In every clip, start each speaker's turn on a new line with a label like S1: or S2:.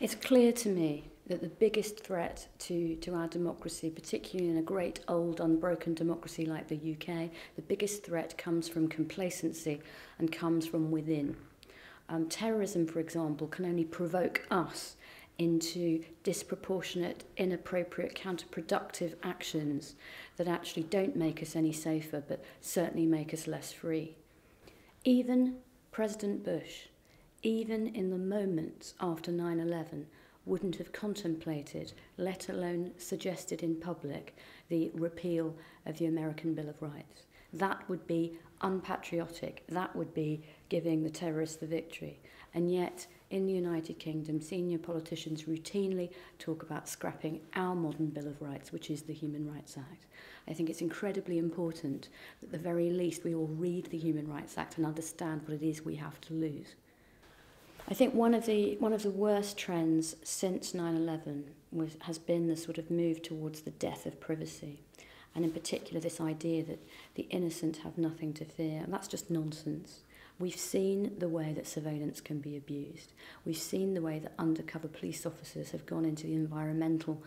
S1: It's clear to me that the biggest threat to our democracy, particularly in a great old unbroken democracy like the UK, the biggest threat comes from complacency and comes from within. Terrorism, for example, can only provoke us into disproportionate, inappropriate, counterproductive actions that actually don't make us any safer, but certainly make us less free. Even President Bush, even in the moments after 9/11, wouldn't have contemplated, let alone suggested in public, the repeal of the American Bill of Rights. That would be unpatriotic. That would be giving the terrorists the victory. And yet, in the United Kingdom, senior politicians routinely talk about scrapping our modern Bill of Rights, which is the Human Rights Act. I think it's incredibly important that at the very least we all read the Human Rights Act and understand what it is we have to lose. I think one of the worst trends since 9/11 has been the sort of move towards the death of privacy, and in particular this idea that the innocent have nothing to fear, and that's just nonsense. We've seen the way that surveillance can be abused. We've seen the way that undercover police officers have gone into the environmental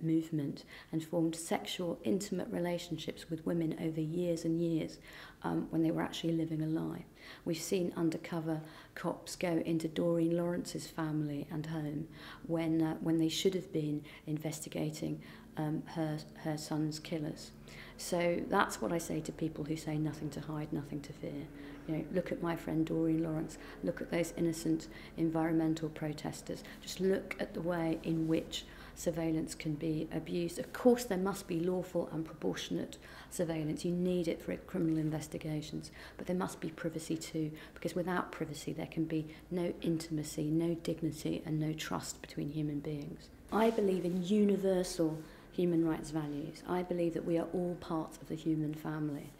S1: movement and formed sexual, intimate relationships with women over years and years when they were actually living a lie. We've seen undercover cops go into Doreen Lawrence's family and home when they should have been investigating her son's killers. So that's what I say to people who say nothing to hide, nothing to fear. You know, look at my friend Doreen Lawrence, look at those innocent environmental protesters, just look at the way in which surveillance can be abused. Of course there must be lawful and proportionate surveillance, you need it for criminal investigations, but there must be privacy too, because without privacy there can be no intimacy, no dignity and no trust between human beings. I believe in universal human rights values. I believe that we are all part of the human family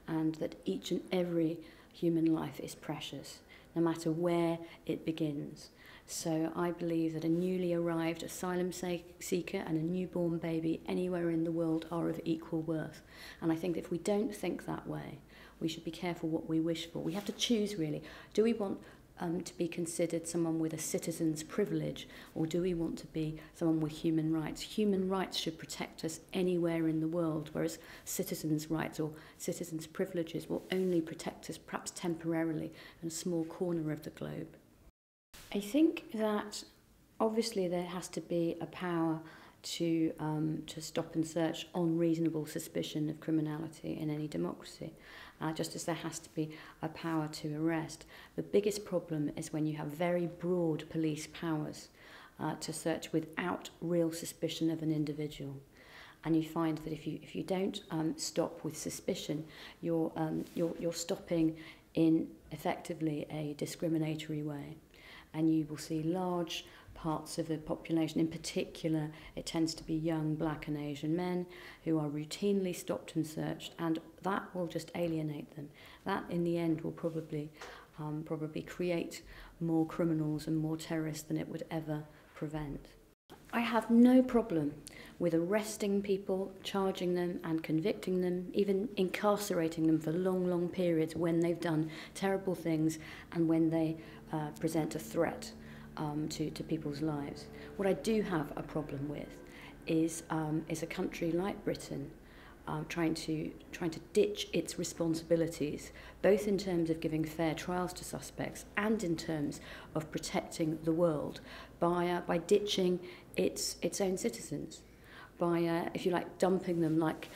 S1: and that each and every human life is precious, no matter where it begins. So I believe that a newly arrived asylum seeker and a newborn baby anywhere in the world are of equal worth. And I think if we don't think that way, we should be careful what we wish for. We have to choose, really. Do we want to be considered someone with a citizen's privilege, or do we want to be someone with human rights? Human rights should protect us anywhere in the world, whereas citizens' rights or citizens' privileges will only protect us perhaps temporarily in a small corner of the globe. I think that obviously there has to be a power to stop and search on reasonable suspicion of criminality in any democracy, just as there has to be a power to arrest. The biggest problem is when you have very broad police powers to search without real suspicion of an individual. And you find that if you don't stop with suspicion, you're stopping in effectively a discriminatory way. And you will see large parts of the population, in particular it tends to be young Black and Asian men who are routinely stopped and searched, and that will just alienate them. That in the end will probably create more criminals and more terrorists than it would ever prevent. I have no problem with arresting people, charging them and convicting them, even incarcerating them for long, long periods when they've done terrible things and when they present a threat to people's lives. What I do have a problem with is a country like Britain trying to ditch its responsibilities, both in terms of giving fair trials to suspects and in terms of protecting the world by ditching its own citizens, by if you like dumping them like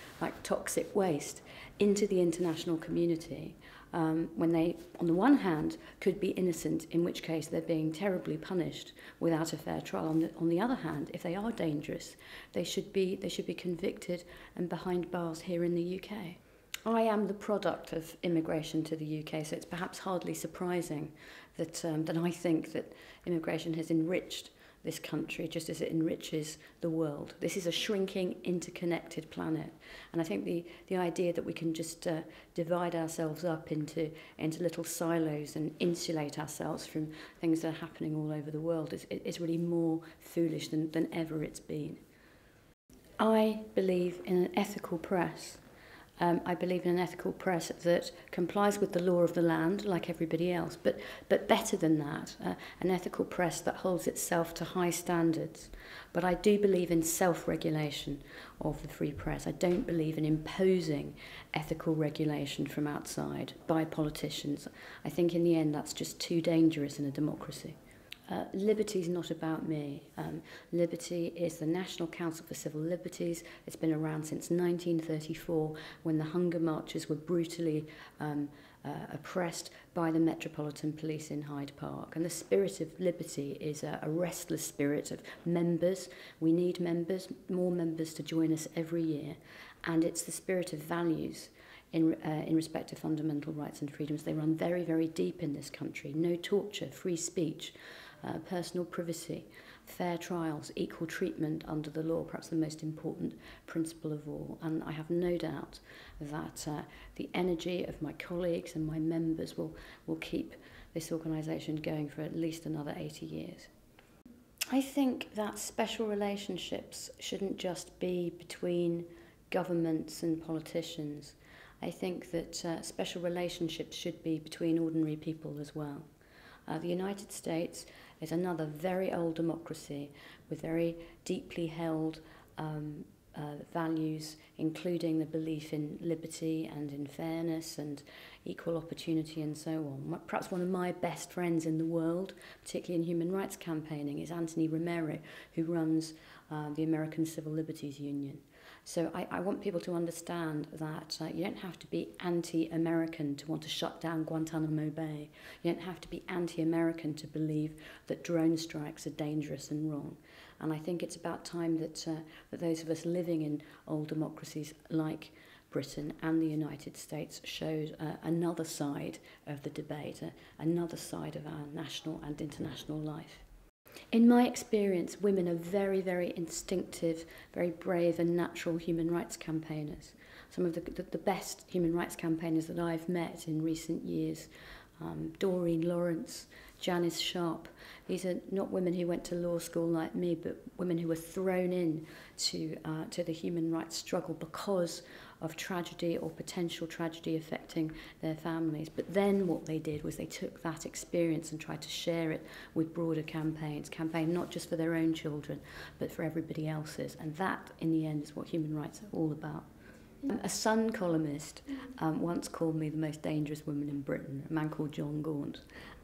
S1: toxic waste into the international community, when they on the one hand could be innocent, in which case they're being terribly punished without a fair trial. On the other hand, if they are dangerous, they should be convicted and behind bars here in the UK. I am the product of immigration to the UK, so it's perhaps hardly surprising that I think that immigration has enriched this country just as it enriches the world. This is a shrinking, interconnected planet. And I think the idea that we can just divide ourselves up into little silos and insulate ourselves from things that are happening all over the world is really more foolish than ever it's been. I believe in an ethical press. I believe in an ethical press that complies with the law of the land, like everybody else, but better than that, an ethical press that holds itself to high standards. But I do believe in self-regulation of the free press. I don't believe in imposing ethical regulation from outside by politicians. I think in the end that's just too dangerous in a democracy. Liberty is not about me. Liberty is the National Council for Civil Liberties. It's been around since 1934 when the hunger marchers were brutally oppressed by the Metropolitan Police in Hyde Park. And the spirit of liberty is a restless spirit of members. We need members, more members to join us every year. And it's the spirit of values in respect to fundamental rights and freedoms. They run very, very deep in this country. No torture, free speech, personal privacy, fair trials, equal treatment under the law, perhaps the most important principle of all. And I have no doubt that the energy of my colleagues and my members will keep this organisation going for at least another 80 years. I think that special relationships shouldn't just be between governments and politicians. I think that special relationships should be between ordinary people as well. The United States is another very old democracy with very deeply held values, including the belief in liberty and in fairness and equal opportunity and so on. Perhaps one of my best friends in the world, particularly in human rights campaigning, is Anthony Romero, who runs the American Civil Liberties Union. So I want people to understand that you don't have to be anti-American to want to shut down Guantanamo Bay. You don't have to be anti-American to believe that drone strikes are dangerous and wrong. And I think it's about time that those of us living in old democracies like Britain and the United States showed another side of the debate, another side of our national and international life. In my experience, women are very, very instinctive, very brave and natural human rights campaigners. Some of the best human rights campaigners that I've met in recent years, Doreen Lawrence, Janice Sharp, these are not women who went to law school like me, but women who were thrown in to the human rights struggle because of tragedy or potential tragedy affecting their families. But then what they did was they took that experience and tried to share it with broader campaigns, not just for their own children, but for everybody else's. And that, in the end, is what human rights are all about. A Sun columnist once called me the most dangerous woman in Britain, a man called John Gaunt.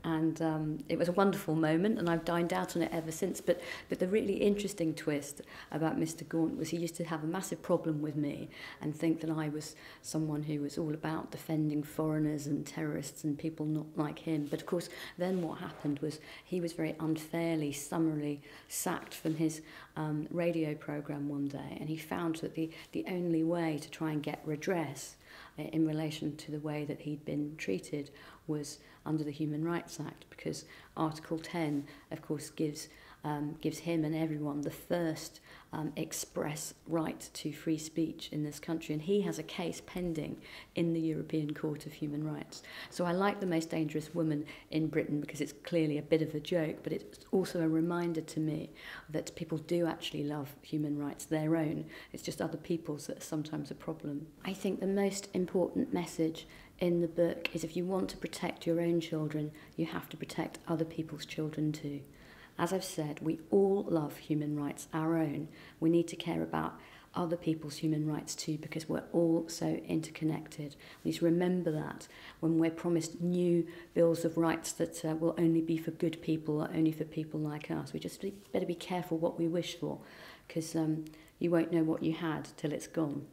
S1: And it was a wonderful moment, and I've dined out on it ever since. But the really interesting twist about Mr. Gaunt was he used to have a massive problem with me and think that I was someone who was all about defending foreigners and terrorists and people not like him. But of course, then what happened was he was very unfairly, summarily sacked from his radio programme one day, and he found that the only way to try and get redress in relation to the way that he'd been treated was under the Human Rights Act, because Article 10, of course, gives him and everyone the first express right to free speech in this country, and he has a case pending in the European Court of Human Rights. So I like The Most Dangerous Woman in Britain because it's clearly a bit of a joke, but it's also a reminder to me that people do actually love human rights, their own. It's just other people's that are sometimes a problem. I think the most important message in the book is if you want to protect your own children, you have to protect other people's children too. As I've said, we all love human rights, our own. We need to care about other people's human rights too, because we're all so interconnected. We need to remember that when we're promised new bills of rights that will only be for good people or only for people like us. We just better be careful what we wish for, because you won't know what you had till it's gone.